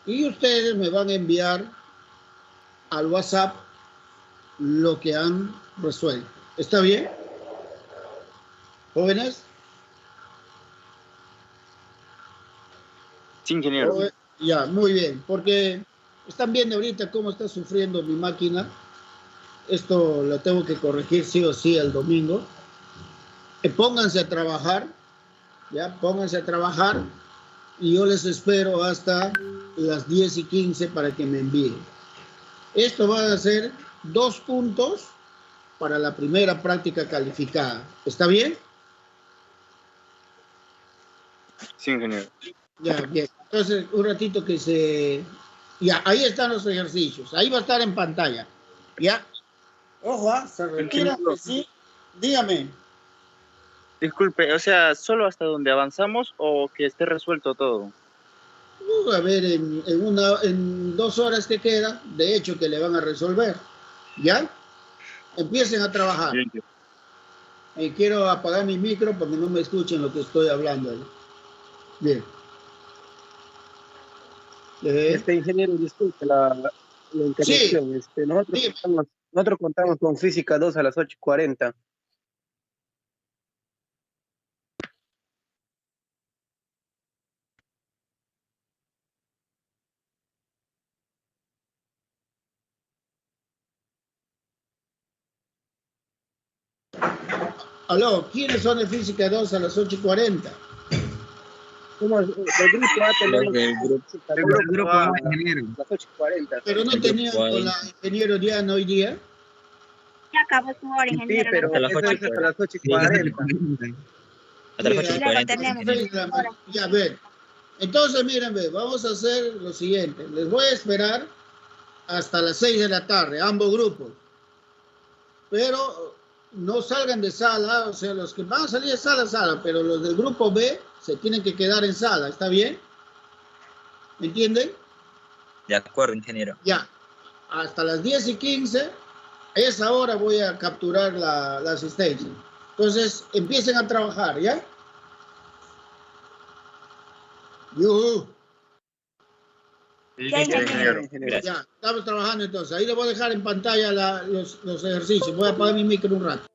Y ustedes me van a enviar al WhatsApp lo que han resuelto. ¿Está bien? ¿Jóvenes? Sí, ingeniero. Ya, muy bien, porque están viendo ahorita cómo está sufriendo mi máquina. Esto lo tengo que corregir sí o sí el domingo. Pónganse a trabajar, ya, pónganse a trabajar y yo les espero hasta las 10:15 para que me envíen. Esto va a ser 2 puntos para la primera práctica calificada. ¿Está bien? Sí, ingeniero. Ya, bien. Entonces, un ratito que se... Ya, ahí están los ejercicios. Ahí va a estar en pantalla. ¿Ya? Ojo, se retira. Sí. Dígame. Disculpe, o sea, ¿solo hasta donde avanzamos o que esté resuelto todo? A ver, en 2 horas que queda, de hecho que le van a resolver. ¿Ya? Empiecen a trabajar. Bien. Quiero apagar mi micro porque no me escuchen lo que estoy hablando. Bien. Ingeniero, disculpe la interrupción. Sí. Nosotros Sí. estamos Nosotros contamos con física 2 a las 8:40. Aló, ¿quiénes son de física 2 a las 8:40? Somos del grupo A, tenemos El grupo A, a las 8:40. Pero no tenían con la ingeniero Diana hoy día. Ya acabó su hora, Sí, ingeniero. pero A las eso es 8:40. a las 8:40. Hasta las Sí, 8:40. tenemos. Ya, ven. Entonces, miren, ve, vamos a hacer lo siguiente. Les voy a esperar hasta las 6 de la tarde, ambos grupos. Pero no salgan de sala, o sea, los que van a salir de sala, pero los del grupo B se tienen que quedar en sala, ¿está bien? ¿Me entienden? De acuerdo, ingeniero. Ya, hasta las 10:15, a esa hora voy a capturar la asistencia. Entonces, empiecen a trabajar, ¿ya? Yuhu. Ya, ingeniero. Gracias. Ya, estamos trabajando entonces. Ahí les voy a dejar en pantalla los ejercicios. Voy a apagar mi micro un rato.